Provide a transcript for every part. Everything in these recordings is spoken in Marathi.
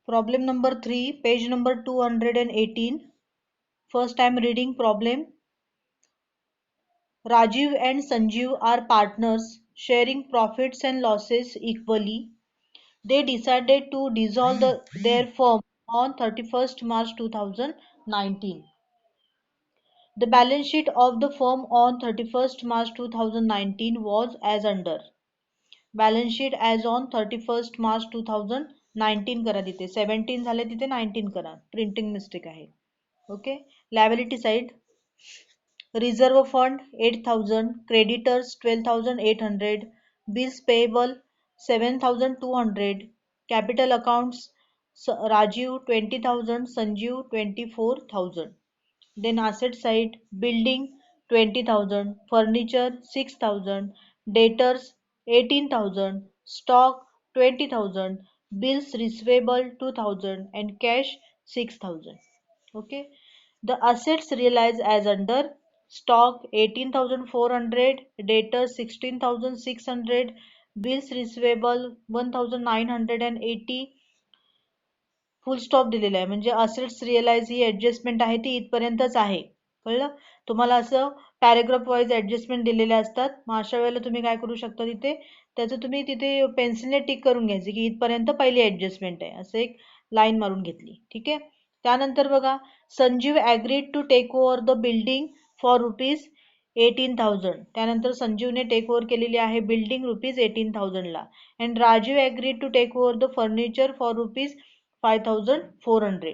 Problem number 3, page number 218. First I am reading problem. Rajiv and Sanjeev are partners sharing profits and losses equally. They decided to dissolve their firm on 31st March 2019. The balance sheet of the firm on 31st March 2019 was as under. Balance sheet as on 31st March 2019 करा तिथे 17 झाले तिथे 19 करा प्रिंटिंग मिस्टेक आहे. Okay. Liability side, reserve fund 8,000, creditors 12,800, bills payable 7,200, capital accounts Rajiv 20,000, Sanjeev 24,000. Then asset side, building 20,000, furniture 6,000, debtors 18,000, stock 20,000, bills receivable 2,000 and cash 6,000. Okay. The assets realized as under: stock 18,400, debtors 16,600, bills receivable 1,980. Full stop दिलेला आहे म्हणजे असेट्स रिअलाइज ही ऍडजस्टमेंट आहे ती इथपर्यंतच आहे. कळलं? तुम्हाला असं पॅराग्राफ वाईज ऍडजस्टमेंट दिलेले असतात. मग अशा वेळेला तुम्ही काय करू शकता तिथे त्याचं तुम्ही तिथे पेन्सिलने टिक करून घ्यायचे की इथपर्यंत पहिली ऍडजस्टमेंट आहे असं एक लाईन मारून घेतली. ठीक आहे. त्यानंतर बघा, Sanjeev agreed to take over the building for rupees 18,000. त्यानंतर संजीवने टेक ओव्हर केलेली आहे बिल्डिंग रुपीज 18,000 ला. And Rajiv agreed to take over the furniture for rupees 5,400.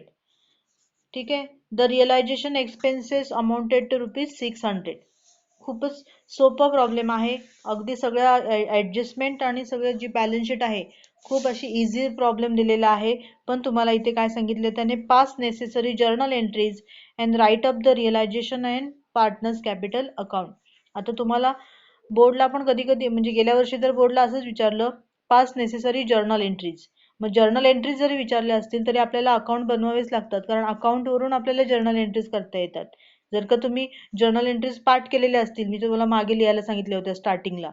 ठीक आहे. The realisation expenses amounted to rupees 600. खूपच सोपा प्रॉब्लेम आहे. अगदी सगळ्या ऍडजस्टमेंट आणि सगळं जी बॅलन्स शीट आहे खूप अशी इझी प्रॉब्लेम दिलेला आहे. पण तुम्हाला इथे काय सांगितलं त्याने, pass necessary journal entries and write up the realization and partners capital account. आता तुम्हाला बोर्डला पण कधी कधी म्हणजे गेल्या वर्षी तर बोर्डला असंच विचारलं, पास नेसेसरी जर्नल एंट्रीज. मग जर्नल एंट्रीज जरी विचारले असतील तरी आपल्याला अकाउंट बनवावेच लागतात कारण अकाउंटवरून आपल्याला जर्नल एंट्रीज करता येतात. जर का तुम्ही जर्नल एंट्रीज पाठ केलेले असतील, मी तुम्हाला मागे लिहायला सांगितले होते स्टार्टिंगला,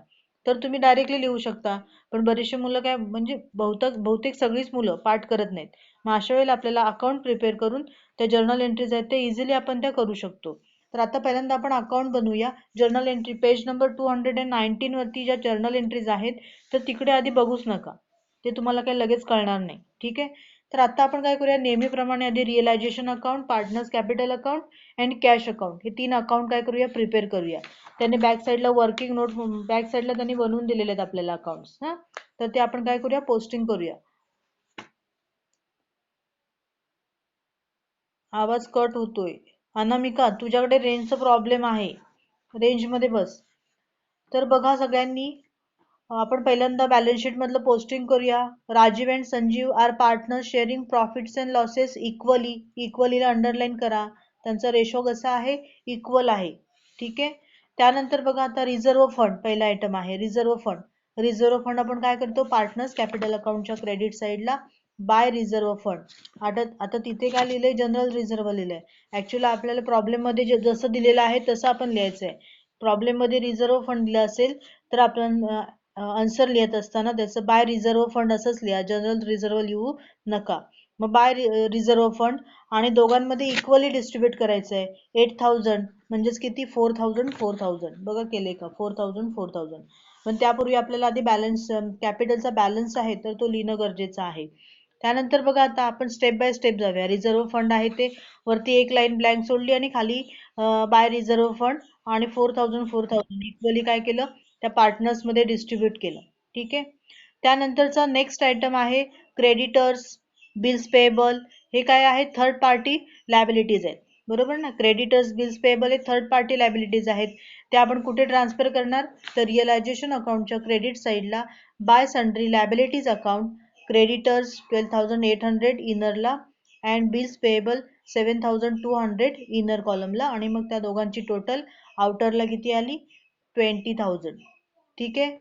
तर तुम्ही डायरेक्टली लिहू शकता. पण बरेचसे मुलं काय म्हणजे बहुतेक सगळीच मुलं पाठ करत नाहीत. मग अशा वेळेला आपल्याला अकाउंट प्रिपेअर करून त्या जर्नल एंट्रीज आहेत ते इझिली आपण त्या करू शकतो. तर आता पहिल्यांदा आपण अकाउंट बनवूया. जर्नल एंट्री पेज नंबर 219 वरती ज्या जर्नल एंट्रीज आहेत तर तिकडे आधी बघूच नका, ते तुम्हाला काही लगेच कळणार नाही. ठीक आहे. तर आता आपण काय करूया, नेहमीप्रमाणे आधी realization account, partners capital account and cash account हे 3 अकाउंट काय करूया, प्रिपेअर करूया. त्यांनी बॅक साईडला वर्किंग नोट बॅक साईडला त्यांनी बनवून दिलेले आहेत आपल्याला अकाउंट्स. हा, तर ते आपण काय करूया, पोस्टिंग करूया. आवाज कट होतोय. अनामिका, तुझ्याकडे रेंजचा प्रॉब्लेम आहे, रेंजमध्ये बस. तर बघा सगळ्यांनी, आपण पहिल्यांदा बॅलन्स शीट मधलं पोस्टिंग करूया. Rajiv and Sanjiv are partner sharing profits and losses equally. इक्वलीला अंडरलाईन करा, त्यांचा रेशो कसा आहे, इक्वल आहे. ठीक आहे. त्यानंतर बघा आता रिझर्व्ह फंड पहिला आयटम आहे, रिझर्व्ह फंड. रिझर्व्ह फंड आपण काय करतो, पार्टनर्स कॅपिटल अकाउंटच्या क्रेडिट साईडला बाय रिझर्व्ह फंड. आता तिथे काय लिहिलंय, जनरल रिझर्व्ह लिहिलंय. ऍक्च्युअली आपल्याला प्रॉब्लेम मध्ये जसं दिलेलं आहे तसं आपण लिहायचंय. प्रॉब्लेम मध्ये रिझर्व्ह फंड दिलं असेल तर आपण आन्सर लिहित असताना त्याचं बाय रिझर्व्ह फंड असंच लिहा, जनरल रिझर्व्ह लिहू नका. मग बाय रिझर्व्ह फंड आणि दोघांमध्ये इक्वली डिस्ट्रीब्यूट करायचं आहे. 8,000 म्हणजेच किती, 4,000. बघा केले का, 4,000. पण त्यापूर्वी आपल्याला आधी बॅलन्स कॅपिटलचा बॅलन्स आहे तर तो लिहिणं गरजेचं आहे. त्यानंतर बघा आता आपण स्टेप बाय स्टेप जाऊया. रिझर्व्ह फंड आहे ते वरती एक लाईन ब्लँक सोडली आणि खाली बाय रिझर्व्ह फंड आणि 4,000 इक्वली काय केलं, त्या पार्टनर्स मध्ये डिस्ट्रीब्यूट केलं. ठीक आहे. त्यानंतरचा नेक्स्ट आयटम आहे क्रेडिटर्स, बिल्स पेएबल. हे काय आहे, थर्ड पार्टी लायबिलिटीज आहेत, बरोबर ना. क्रेडिटर्स, बिल्स पेएबल हे थर्ड पार्टी लायबिलिटीज आहेत. ते आपण कुठे ट्रान्सफर करणार, तर रिअलायझेशन अकाउंटच्या क्रेडिट साईडला by sundry liabilities account, creditors 12,800 इनरला अँड बिल्स पेएबल 7,200 इनर कॉलमला. आणि मग त्या दोघांची टोटल आउटरला किती आली, 20,000. ठीक आहे.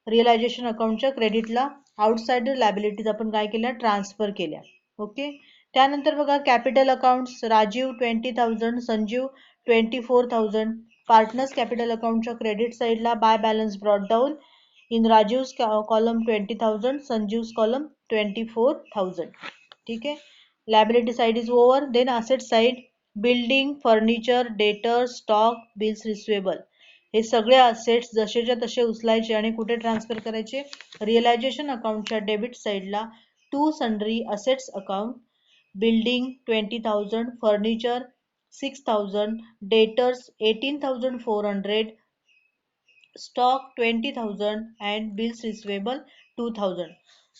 रिअलायझेशन अकाउंटच्या क्रेडिटला आउटसाइड लायबिलिटीज आपण काय केल्या, ट्रान्सफर केल्या. ओके. त्यानंतर बघा capital accounts, Rajiv 20,000, Sanjiv 24,000. Partners capital अकाउंटच्या क्रेडिट साईडला by balance brought down in Rajiv's column 20,000, Sanjiv's column 24,000. ठीक आहे. Liability side is over. Then asset side, building, furniture, debtor, stock, bills receivable, हे सगळे असेट्स जसेच्या तसे उचलायचे आणि कुठे ट्रान्सफर करायचे? रिअलायझेशन अकाउंटच्या डेबिट साइडला to sundry assets account, building 20,000, furniture 6,000, debtors 18,400, stock 20,000 and bills receivable 2,000.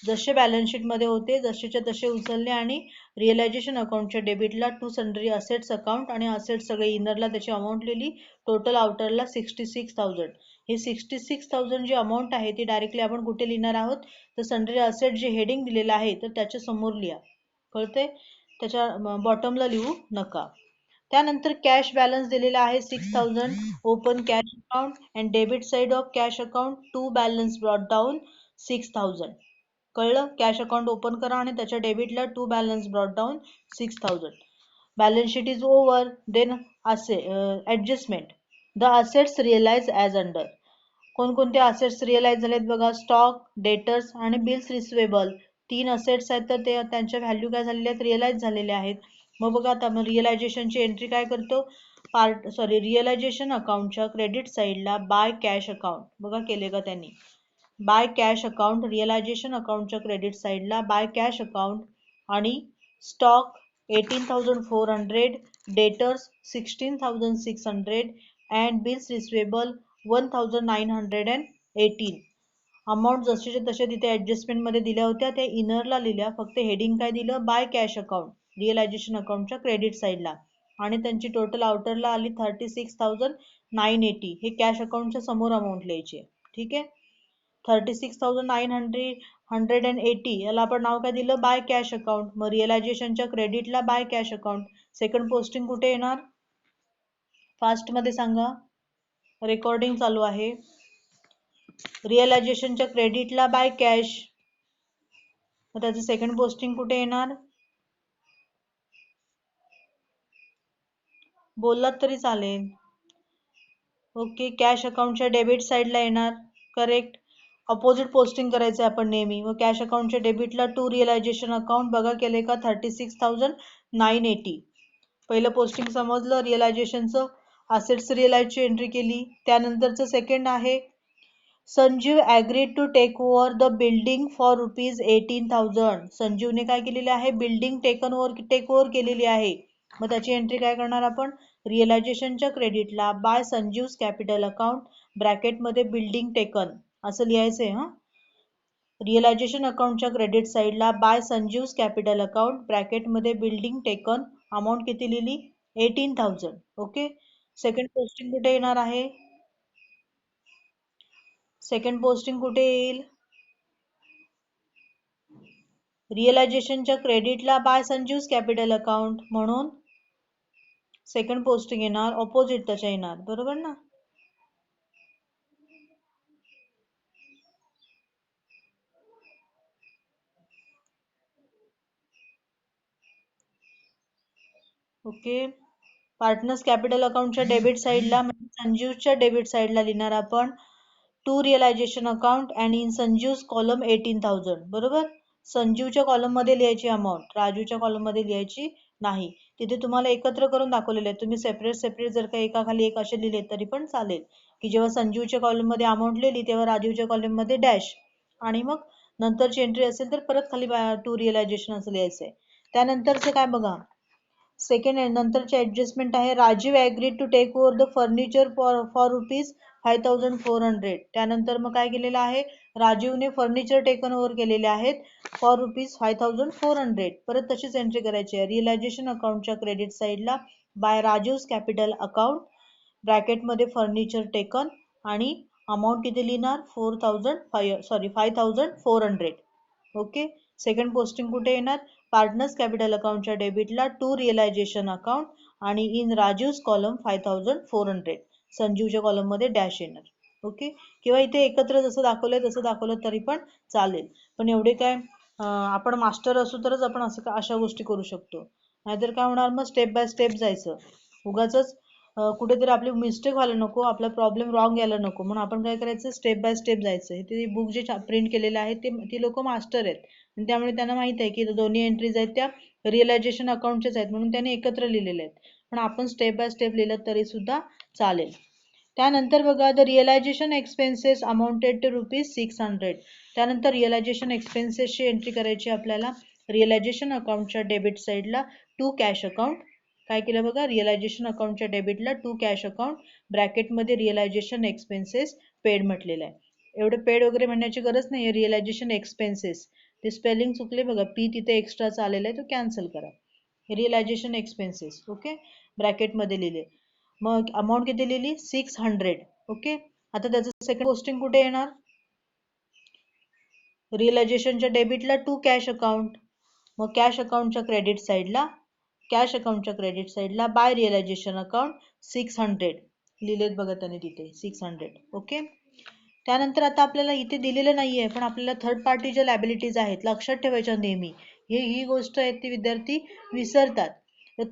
जसे बॅलन्स शीट मध्ये होते जसेच्या तसे उचलले आणि रिअलायझेशन अकाउंटच्या डेबिटला टू सन्ड्री असेट्स अकाउंट आणि असेट्स सगळे इनरला त्याची अमाऊंट लिहिली, टोटल आउटरला 66,000. हे 66,000 जी अमाऊंट आहे ती डायरेक्टली आपण कुठे लिहिणार आहोत? तर सन्ड्री असेट जे हेडिंग दिलेलं आहे तर त्याच्या समोर लिहा. कळते? त्याच्या बॉटमला लिहू नका. त्यानंतर कॅश बॅलन्स दिलेला आहे 6,000, open cash account and debit side of cash account to balance brought down 6,000. कळलं? कॅश अकाउंट ओपन करा आणि त्याच्या डेबिटला to balance brought down 6,000. Balance sheet is over. Then adjustment, the assets realize as under. कोणकोणते असेट्स रिअलाइज झालेत बघा? स्टॉक, डेटर्स आणि बिल्स रिसिवेबल, तीन असेट्स आहेत तर ते त्यांच्या व्हॅल्यू काय झालेल्या आहेत? रिअलाइज झालेल्या आहेत. मग बघा आता मग रिअलायझेशनची एंट्री काय करतो? रिअलायझेशन अकाउंटच्या क्रेडिट साइडला बाय कॅश अकाउंट, बघा केले का त्यांनी? बाय कॅश अकाउंट, रिअलायझेशन अकाउंटच्या क्रेडिट साइडला बाय कॅश अकाउंट आणि stock 18,400, debtors 16,600 and bills receivable 1,918. Amount जसेच्या तसे तिथे ऍडजस्टमेंट मध्ये दिल्या होत्या, त्या इनरला लिहिल्या, फक्त हेडिंग काय दिलं? बाय कॅश अकाउंट, रिअलायझेशन अकाउंटच्या क्रेडिट साइडला, आणि त्यांची टोटल आउटरला आली 36,980. हे कॅश अकाउंटच्या समोर अमाऊंट लिहायची. ठीक आहे. 36,980 याला आपण नाव काय दिलं? By cash account. मग रिअलायझेशनच्या क्रेडिटला by cash account. Second posting कुठे येणार? फास्ट मध्ये सांगा, रेकॉर्डिंग चालू आहे. रिअलायझेशनच्या क्रेडिटला बाय कॅश, मग त्याचं सेकंड पोस्टिंग कुठे येणार? बोललात तरी चालेल. ओके, कॅश अकाउंटच्या डेबिट साइडला येणार. करेक्ट. अपोजिट पोस्टिंग करायचं आपण नेहमी. मग कॅश अकाउंटच्या डेबिटला टू रिअलायझेशन अकाउंट, बघा केले का? 36,980. पहिलं पोस्टिंग समजलं रिअलायझेशनचं, असेट्स रिअलाइजची एंट्री केली. त्यानंतरचं सेकंड आहे Sanjeev agreed to take over the building for ₹18,000. संजीवने काय केलेले आहे? बिल्डिंग टेक ओव्हर केलेली आहे. मग त्याची एंट्री काय करणार आपण? रिअलायझेशनच्या क्रेडिटला बाय संजीव्स कॅपिटल अकाउंट, ब्रॅकेटमध्ये बिल्डिंग टेकन असं लिहायचंय. रिअलायझेशन अकाउंटच्या क्रेडिट साइडला बाय संजीव्स कॅपिटल अकाउंट, ब्रॅकेटमध्ये बिल्डिंग टेकन, अमाऊंट किती लिहिली? 18,000. ओके. सेकंड पोस्टिंग कुठे येणार आहे? सेकंड पोस्टिंग कुठे येईल? रिअलायझेशनच्या क्रेडिटला बाय संजीव्स कॅपिटल अकाउंट, म्हणून सेकंड पोस्टिंग येणार, ऑपोजिट त्याच्या येणार. बरोबर ना? ओके. पार्टनर्स कॅपिटल अकाउंटच्या डेबिट साइडला म्हणजे संजीवच्या डेबिट साइडला लिहिणार आपण to realisation account and in Sanjiv's column 18,000. बरोबर. संजीवच्या कॉलम मध्ये लिहायची अमाऊंट, राजूच्या कॉलम मध्ये लिहायची नाही. तिथे तुम्हाला एकत्र करून दाखवलेले आहे. तुम्ही सेपरेट सेपरेट जर का एकाखाली एक असे लिहिले तरी पण चालेल, की जेव्हा संजीवच्या कॉलम मध्ये अमाऊंट लिहिली तेव्हा राजूच्या कॉलम मध्ये डॅश, आणि मग नंतरची एंट्री असेल तर परत खाली टू रिअलायझेशन असं लिहायचंय. त्यानंतरचं काय बघा? सेकंड नंतरचे ऍडजस्टमेंट आहे Rajeev agreed to take over the furniture for ₹5,400. त्यानंतर मग काय केलेलं आहे? राजीवने फर्निचर टेकन ओव्हर केलेले आहेत फॉर ₹5,400. परत तशीच एंट्री करायची आहे. रिअलायझेशन अकाउंटच्या क्रेडिट साइडला बाय राजीव्स कॅपिटल अकाउंट, ब्रॅकेटमध्ये फर्निचर टेकन, आणि अमाऊंट किती लिहिणार? 5,400. ओके. सेकंड पोस्टिंग कुठे येणार? पार्टनर्स कॅपिटल अकाउंटच्या डेबिटला टू रिअलायझेशन अकाउंट आणि इन राजीव्स कॉलम 5,400. संजीवच्या कॉलम मध्ये डॅश येणार. ओके. किंवा इथे एकत्र जसं दाखवलंय तसं दाखवलं तरी पण चालेल. पण एवढे काय आपण मास्टर असू तरच आपण असं अशा गोष्टी करू शकतो. नाहीतर काय होणार? मग स्टेप बाय स्टेप जायचं. उगाच कुठेतरी आपली मिस्टेक व्हायला नको, आपला प्रॉब्लेम रॉंग यायला नको, म्हणून आपण काय करायचं? स्टेप बाय स्टेप जायचं. ते बुक जे प्रिंट केलेले आहे ते लोक मास्टर आहेत. आणि त्यामुळे त्यांना माहित आहे की दोन्ही एंट्रीज आहेत त्या रिअलायझेशन अकाउंटचेच आहेत म्हणून त्याने एकत्र लिहिलेले आहेत. पण आपण स्टेप बाय स्टेप लिहिलं तरी सुद्धा चालेल. त्यानंतर बघा the realisation expenses amounted to ₹600. त्यानंतर रिअलायझेशन एक्सपेन्सेसची एंट्री करायची आपल्याला रिअलायझेशन अकाउंटच्या डेबिट साईडला टू कॅश अकाउंट. काय केलं बघा रिअलायझेशन अकाउंटच्या डेबिटला टू कॅश अकाउंट ब्रॅकेटमध्ये रिअलायझेशन एक्सपेन्सेस पेड म्हटलेलं आहे. एवढे पेड वगैरे म्हणण्याची गरज नाही आहे. रिअलायझेशन एक्सपेन्सेस ते स्पेलिंग चुकले बघा, पी तिथे एक्स्ट्राचा आलेला आहे तो कॅन्सल करा. रिअलायझेशन एक्सपेन्सेस ओके ब्रॅकेटमध्ये लिहिले. मग अमाऊंट किती लिहिली 600. ओके आता त्याचं सेकंड पोस्टिंग कुठे येणार रिअलायझेशनच्या डेबिटला टू कॅश अकाउंट. मग कॅश अकाउंटच्या क्रेडिट साईडला बाय रिअलायझेशन अकाउंट 600 लिहिलेत बघा त्याने तिथे 600. ओके त्यानंतर आता आपल्याला इथे दिलेलं नाहीये पण आपल्याला थर्ड पार्टी ज्या लॅबिलिटीज आहेत लक्षात ठेवायच्या नेहमी. ही गोष्ट आहे ती विद्यार्थी विसरतात.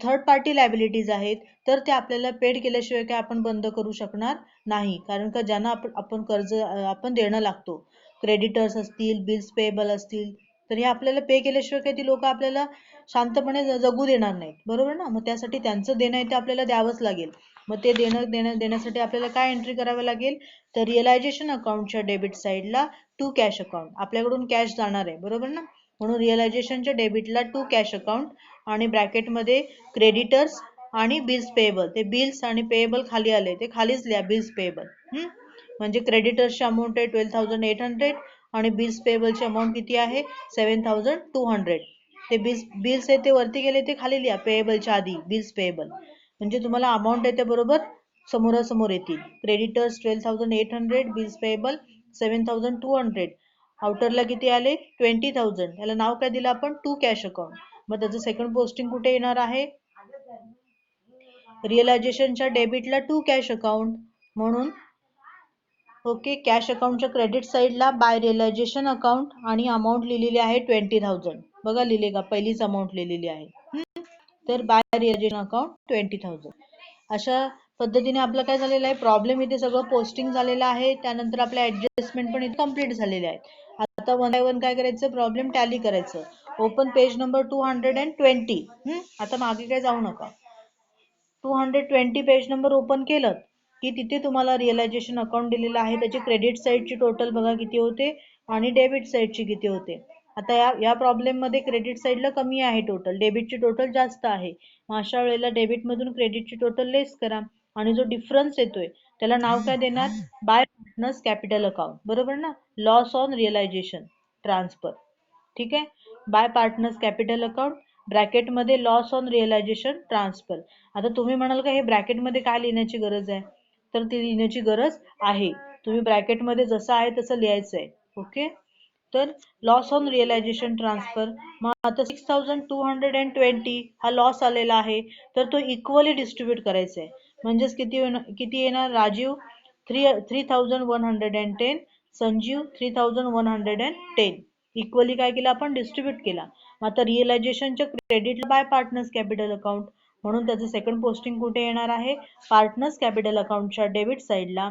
थर्ड पार्टी लॅबिलिटीज आहेत तर ते आपल्याला पेड केल्याशिवाय काय आपण बंद करू शकणार नाही. कारण का ज्यांना आपण कर्ज आपण देणं लागतो क्रेडिटर्स असतील बिल्स पेएबल असतील तर हे आपल्याला पे केल्याशिवाय काही ती लोक आपल्याला शांतपणे जगू देणार नाहीत बरोबर ना. मग त्यासाठी त्यांचं देणं आहे ते आपल्याला द्यावंच लागेल. मग ते देण्यासाठी आपल्याला काय एंट्री करावी लागेल तर रिअलायझेशन अकाउंटच्या डेबिट साईडला टू कॅश अकाउंट. आपल्याकडून कॅश जाणार आहे बरोबर ना म्हणून रिअलायझेशनच्या डेबिटला टू कॅश अकाउंट आणि ब्रॅकेटमध्ये क्रेडिटर्स आणि बिल्स पेएबल. ते बिल्स आणि पेएबल खाली आले ते खालीच लिहा बिल्स पेएबल. म्हणजे क्रेडिटर्सची अमाऊंट आहे 12,800 आणि बिल्स पेएबलची अमाऊंट किती आहे 7,200. ते बिल्स आहे ते वरती गेले ते खाली लिहा पेएबलच्या आधी बिल्स पेएबल. म्हणजे तुम्हाला अमाऊंट आहे ते बरोबर समोरासमोर येतील. Creditors 12,800 bills payable 7,200. आउटरला किती आले 20,000. याला नाव काय दिलं आपण टू कॅश अकाउंट. मग त्याचं सेकंड पोस्टिंग कुठे येणार आहे रिअलायझेशनच्या डेबिटला टू कॅश अकाउंट म्हणून ओके कॅश अकाउंटच्या क्रेडिट साईडला बाय रिअलायझेशन अकाउंट आणि अमाऊंट लिहिलेली आहे 20,000. बघा लिहिले का पहिलीच अमाऊंट लिहिलेली आहे. तर बाय रिअलायझेशन अकाउंट 20,000. अशा पद्धतीने आपलं काय झालेलं आहे प्रॉब्लेम इथे सगळं पोस्टिंग झालेलं आहे. त्यानंतर आपल्या ऍडजस्टमेंट पण इथे कम्प्लीट झालेले आहेत. आता वन बाय वन काय करायचं प्रॉब्लेम टॅली करायचं. Open page number 220. आता मागे काय जाऊ नका. 220 पेज नंबर ओपन केलं की तिथे तुम्हाला रिअलायझेशन अकाउंट दिलेलं आहे. त्याची क्रेडिट साईडची टोटल बघा किती होते आणि डेबिट साईडची किती होते. आता या प्रॉब्लेम मध्ये क्रेडिट साईडला कमी आहे टोटल डेबिटची टोटल जास्त आहे. मग अशा वेळेला डेबिट मधून क्रेडिटची टोटल लेस करा आणि जो डिफरन्स येतोय त्याला नाव काय देणार बाय पार्टनर्स कॅपिटल अकाउंट बरोबर ना. Loss on realisation transfer. ठीक आहे बाय पार्टनर्स कॅपिटल अकाउंट ब्रॅकेटमध्ये लॉस ऑन रिअलायझेशन ट्रान्सफर. आता तुम्ही म्हणाल का हे ब्रॅकेटमध्ये काय लिहिण्याची गरज आहे तर ती लिहिण्याची गरज आहे. तुम्ही ब्रॅकेटमध्ये जसं आहे तसं लिहायचं आहे. ओके तर लॉस ऑन रिअलायझेशन ट्रान्सफर. मग आता 6,220 हा लॉस आलेला आहे तर तो इक्वली डिस्ट्रीब्यूट करायचा आहे. म्हणजेच किती येणार राजीव 3,110 संजीव 3,110 इक्वली काय केलं आपण डिस्ट्रीब्यूट केला. आता रिअलायझेशनच्या credit by partners capital account म्हणून त्याचं सेकंड पोस्टिंग कुठे येणार आहे पार्टनर्स कॅपिटल अकाउंटच्या डेबिट साईडला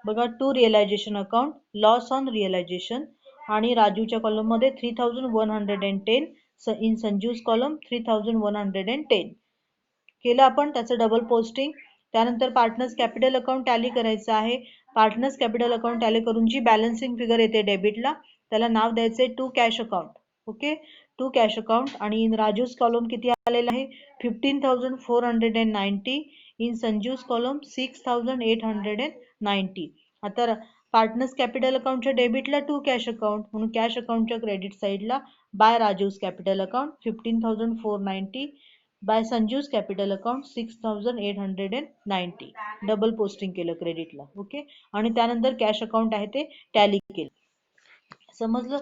बघा to realisation account loss on realization आणि राजूच्या कॉलम मध्ये 3,110 इन संजूज कॉलम 3,110 केलं आपण त्याचं डबल पोस्टिंग. त्यानंतर पार्टनर्स कॅपिटल अकाउंट टॅली करायचं आहे. पार्टनर्स कॅपिटल अकाउंट टॅली करून जी बॅलन्सिंग फिगर येते डेबिटला त्याला नाव द्यायचे to cash account. Okay to cash account आणि इन राजूज कॉलम किती आलेला आहे 15,490 इन संजूज कॉलम 6,890. आता पार्टनर्स कॅपिटल अकाउंटच्या डेबिटला टू कॅश अकाउंट म्हणून कॅश अकाउंटच्या क्रेडिट साईडला by Raju's capital account 15,490 by Sanju's capital account 6,890 double posting केलं क्रेडिटला. ओके आणि त्यानंतर कॅश अकाउंट आहे ते टॅली केलं. समजलं.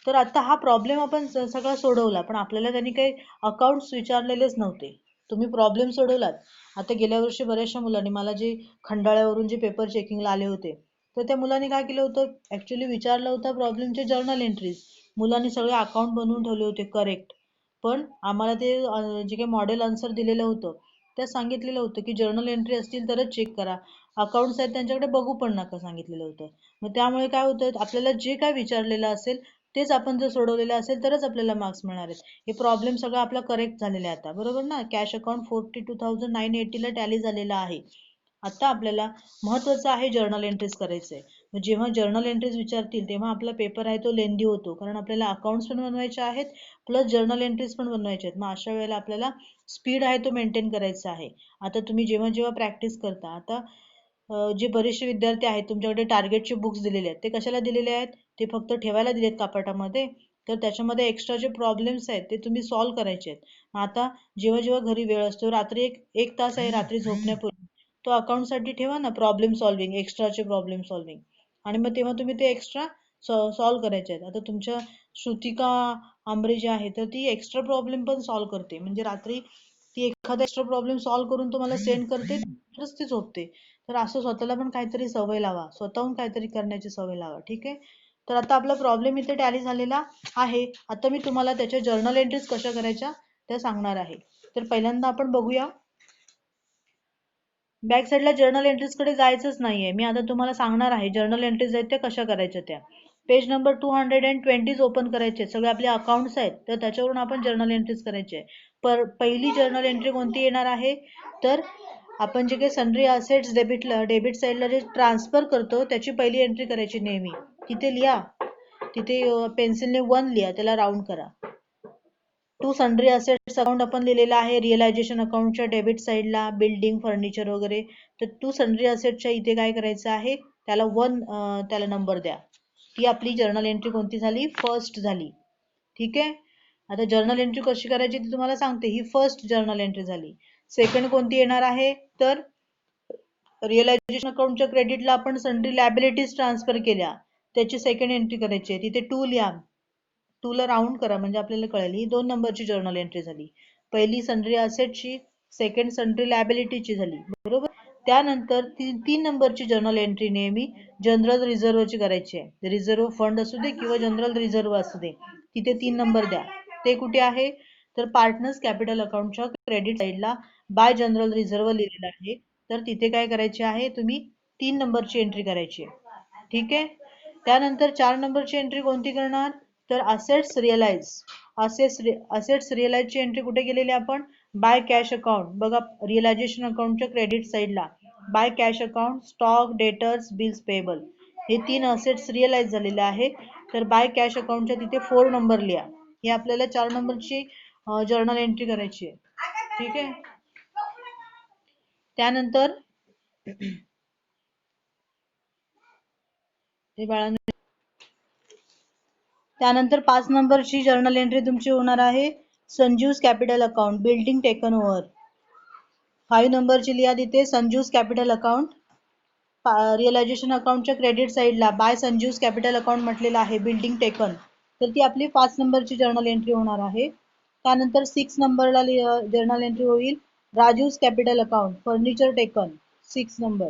तर आता हा प्रॉब्लेम आपण सगळा सोडवला पण आपल्याला त्यांनी काही अकाउंट्स विचारलेलेच नव्हते. तुम्ही प्रॉब्लेम सोडवलात. आता गेल्या वर्षी बऱ्याचशा मुलांनी मला जे खंडाळ्यावरून जे पेपर चेकिंगला आले होते तर त्या मुलांनी काय केलं होतं ऍक्च्युली विचारलं होतं प्रॉब्लेमचे जर्नल एंट्रीज. मुलांनी सगळे अकाउंट बनवून ठेवले होते करेक्ट. पण आम्हाला ते जे काही मॉडेल आन्सर दिलेलं होतं त्यात सांगितलेलं होतं की जर्नल एंट्री असतील तरच चेक करा. अकाउंट्स आहेत त्यांच्याकडे बघू पण नका सांगितलेलं होतं. मग त्यामुळे काय होतं आपल्याला जे काय विचारलेलं असेल तेच आपण जर सोडवलेलं असेल तरच आपल्याला मार्क्स मिळणार आहेत. हे प्रॉब्लेम सगळं आपला करेक्ट झालेला आहे आता, बरोबर ना? कॅश अकाउंट 42,980 ला टॅली झालेला आहे. आता आपल्याला महत्वाचं आहे जर्नल एंट्रीज करायचंय. जेव्हा जर्नल एंट्रीज विचारतील तेव्हा आपला पेपर आहे तो लेंदी होतो, कारण आपल्याला अकाउंट्स पण बनवायचे आहेत प्लस जर्नल एंट्रीज पण बनवायचे आहेत. मग अशा वेळेला आपल्याला स्पीड आहे तो मेंटेन करायचा आहे. आता तुम्ही जेव्हा जेव्हा प्रॅक्टिस करता, आता जे बरेचसे विद्यार्थी आहेत तुमच्याकडे टार्गेटचे बुक्स दिलेले आहेत, ते कशाला दिलेले आहेत? ते फक्त ठेवायला दिलेत कपाटामध्ये, तर त्याच्यामध्ये एक्स्ट्रा जे प्रॉब्लेम्स आहेत ते तुम्ही सॉल्व्ह करायचे आहेत. आता जेव्हा जेव्हा घरी वेळ असतो, रात्री एक तास आहे रात्री झोपण्यापूर्वी, तो अकाउंटसाठी ठेवा ना, प्रॉब्लेम सॉल्व्हिंग, एक्स्ट्राचे प्रॉब्लेम सॉल्व्हिंग, आणि मग तेव्हा तुम्ही ते एक्स्ट्रा सॉल्व्ह करायचे आहेत. आता तुमच्या श्रुतिका आंबरे जी आहे तर ती एक्स्ट्रा प्रॉब्लेम पण सॉल्व्ह करते, म्हणजे रात्री ती एखादा एक्स्ट्रा प्रॉब्लेम सॉल्व्ह करून तुम्हाला सेंड करते, तरच ती झोपते. तर असं स्वतःला पण काहीतरी सवय लावा, स्वतःहून काहीतरी करण्याची सवय लावा, ठीक आहे? तर आता आपला प्रॉब्लेम इथे टॅली झालेला आहे. आता मी तुम्हाला त्याच्या जर्नल एंट्रीज कशा करायच्या त्या सांगणार आहे. तर पहिल्यांदा आपण बघूया, बॅक साईडला जर्नल एंट्रीज कडे जायचंच नाहीये. मी आता तुम्हाला सांगणार आहे जर्नल एंट्रीज आहेत त्या कशा करायच्या त्या. पेज नंबर 220 ओपन करायचे, सगळे आपले अकाउंट्स आहेत तर त्याच्यावरून आपण जर्नल एंट्रीज करायचे. पहिली जर्नल एंट्री कोणती येणार आहे? तर आपण जे काही सन्ड्री असेट्स डेबिट साईडला जे ट्रान्सफर करतो त्याची पहिली एंट्री करायची नेहमी. तिथे लिहा, तिथे पेन्सिलने 1 लिहा, त्याला राऊंड करा. टू सन्ड्री असेट्स अकाउंट आपण लिहिलेला आहे रिअलायझेशन अकाउंटच्या डेबिट साईडला, बिल्डिंग फर्निचर वगैरे. तर टू सन्ड्री असेट्सच्या इथे काय करायचं आहे, त्याला 1 त्याला नंबर द्या. ती आपली जर्नल एंट्री कोणती झाली? फर्स्ट झाली, ठीक आहे? आता जर्नल एंट्री कशी करायची ती तुम्हाला सांगते. ही फर्स्ट जर्नल एंट्री झाली. सेकंड कोणती येणार आहे? तर रिअलायझेशन अकाउंटच्या क्रेडिटला आपण सन्ड्री लायबिलिटीज ट्रान्सफर केल्या, त्याची सेकंड एंट्री करायची आहे. तिथे 2 लिहा, 2 ला राऊंड करा म्हणजे आपल्याला कळेल. ही 2 नंबरची जर्नल एंट्री झाली. पहिली सन्ड्री असेटची, सेकंड सन्ड्री लायबिलिटीची झाली, बरोबर? त्यानंतर 3 नंबरची जर्नल एंट्री नेहमी जनरल रिझर्व्हची करायची आहे. रिझर्व्ह फंड असू दे किंवा जनरल रिझर्व्ह असू दे, तिथे 3 नंबर द्या. ते कुठे आहे? तर पार्टनर्स कॅपिटल अकाउंटच्या क्रेडिट साईडला बाय जनरल रिझर्व्ह लिहिलेलं आहे, तर तिथे काय करायचे आहे, तुम्ही 3 नंबरची एंट्री करायची आहे, ठीक आहे? त्यानंतर 4 नंबरची एंट्री कोणती करणार? तर असेट्स रिअलाइज. असेट्स रिअलाइजची एंट्री कुठे केलेली आपण? Bye cash account. बघा रिअलायझेशन अकाउंटच्या क्रेडिट साईडला bye cash account, stock, debtors, bills payable, हे 3 असेट्स रिअलाइज झालेले आहे. तर बाय कॅश अकाउंटच्या तिथे 4 नंबर लिहा. हे आपल्याला 4 नंबरची जर्नल एंट्री करायची आहे, ठीक आहे? त्यानंतर हे बाळांनो, त्यानंतर 5 नंबरची जर्नल एंट्री तुमची होणार आहे Sanju's capital account, building taken over. 5 नंबरची लिहा तिथे संजूस कॅपिटल अकाउंट, रिअलायझेशन अकाउंटच्या क्रेडिट साईडला बाय संजूस कॅपिटल अकाउंट म्हटलेलं आहे, बिल्डिंग टेकन. तर ती आपली 5 नंबरची जर्नल एंट्री होणार आहे. त्यानंतर 6 नंबरला जर्नल एंट्री होईल Raju's capital account, furniture taken, 6 number,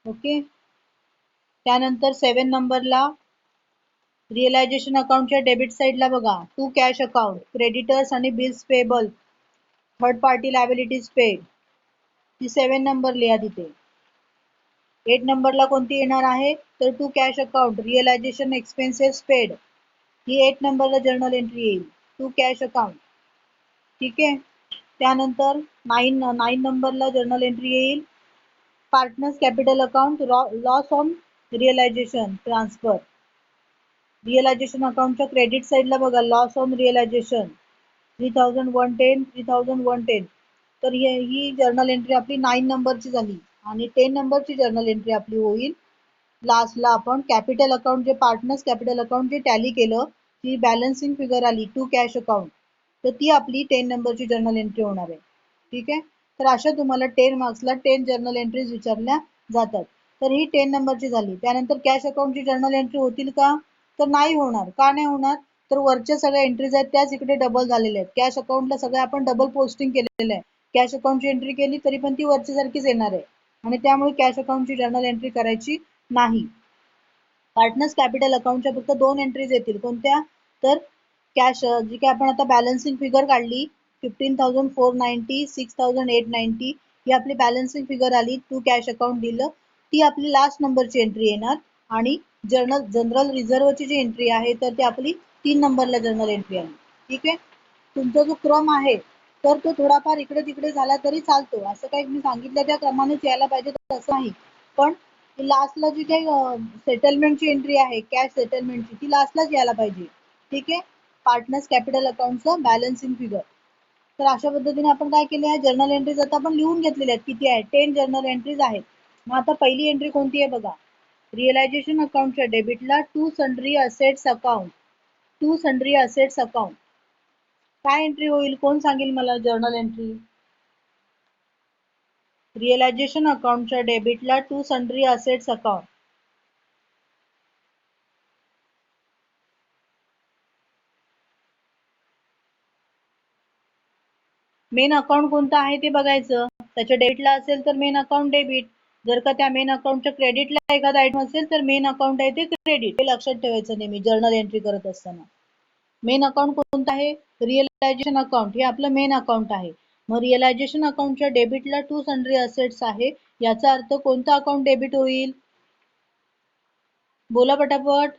okay? त्यानंतर 7 नंबरला रिअलायझेशन अकाउंटच्या डेबिट साईडला बघा टू कॅश अकाउंट, क्रेडिटर्स आणि bills payable, third party liabilities paid, ती 7 नंबर लिहा तिथे. 8 नंबरला कोणती येणार आहे? तर to cash account, realisation expenses paid, ही 8 नंबरला जर्नल एंट्री येईल, टू कॅश अकाउंट, ठीक आहे? त्यानंतर 9 नंबरला जर्नल एंट्री येईल partners capital account, loss on realisation transfer. Realisation अकाउंटच्या क्रेडिट साईडला बघा लॉस ऑन रिअलायझेशन 3110, 3110. तर ही जर्नल एंट्री आपली 9 नंबरची झाली. आणि 10 नंबरची जर्नल एंट्री आपली होईल लास्टला आपण कॅपिटल अकाउंट, जे पार्टनर्स कॅपिटल अकाउंट जे टॅली केलं, ती बॅलन्सिंग फिगर आली टू कॅश अकाउंट, तर ती आपली 10 नंबरची जर्नल एंट्री होणार आहे, ठीक आहे? तर अशा तुम्हाला 10 मार्क्सला 10 जर्नल एंट्रीज विचारल्या जातात. तर ही 10 नंबरची झाली. त्यानंतर कॅश अकाउंटची जर्नल एंट्री होतील का? तर नाही होणार. का नाही होणार? तर वरच्या सगळ्या एंट्रीज आहेत त्याच इकडे डबल झालेल्या आहेत. कॅश अकाउंटला सगळं आपण डबल पोस्टिंग केलेलं आहे. कॅश अकाउंटची एंट्री केली तरी पण ती वरच्या सारखीच येणार आहे, आणि त्यामुळे कॅश अकाउंटची जर्नल एंट्री करायची नाही. पार्टनर्स कॅपिटल अकाउंटच्या फक्त 2 एंट्रीज येतील. कोणत्या? तर कॅश, जी काय आपण आता बॅलन्सिंग फिगर काढली 15,490, 6,890, ही आपली बॅलन्सिंग फिगर आली, टू कॅश अकाउंट दिलं, ती आपली लास्ट नंबरची एंट्री येणार. आणि जनरल रिझर्वची जी एंट्री आहे तर ती आपली 3 नंबरला जनरल एंट्री आहे. ठीक आहे. तुमचा जो क्रम आहे तर तो थोडाफार इकडे तिकडे झाला तरी चालतो, असं काही मी सांगितलं त्या क्रमानेच यायला पाहिजे असं नाही. पण लास्टला जी काही सेटलमेंटची एंट्री आहे, कॅश सेटलमेंटची, ती लास्टलाच यायला पाहिजे. ठीक आहे. पार्टनर्स कॅपिटल अकाउंटचं बॅलन्सिंग फिगर. तर अशा पद्धतीने आपण काय केले आहे, जर्नल एंट्रीज आता आपण लिहून घेतलेल्या आहेत. किती आहेत? 10 जर्नल एंट्रीज आहेत. मग आता पहिली एंट्री कोणती आहे बघा. रिअलायझेशन अकाउंटच्या डेबिटला to sundry assets account, to sundry assets account काय एंट्री होईल? कोण सांगेल मला जर्नल एंट्री? रिअलायझेशन अकाउंटच्या डेबिटला to sundry assets account. Main account कोणतं आहे ते बघायचं. त्याच्या डेबिटला असेल तर मेन अकाउंट डेबिट. जर का त्या मेन अकाउंटच्या क्रेडिटला एखादा आयटम असेल तर मेन अकाउंट आहे ते क्रेडिट. हे लक्षात ठेवायचं नेहमी जर्नल एंट्री करत असताना. मेन अकाउंट कोणतं आहे? Realization account. हे आपलं मेन अकाउंट आहे. मग रिअलायझेशन अकाउंटच्या डेबिटला टू सन्ड्री असेट्स आहे, याचा अर्थ कोणतं अकाउंट डेबिट होईल? बोला पटापट.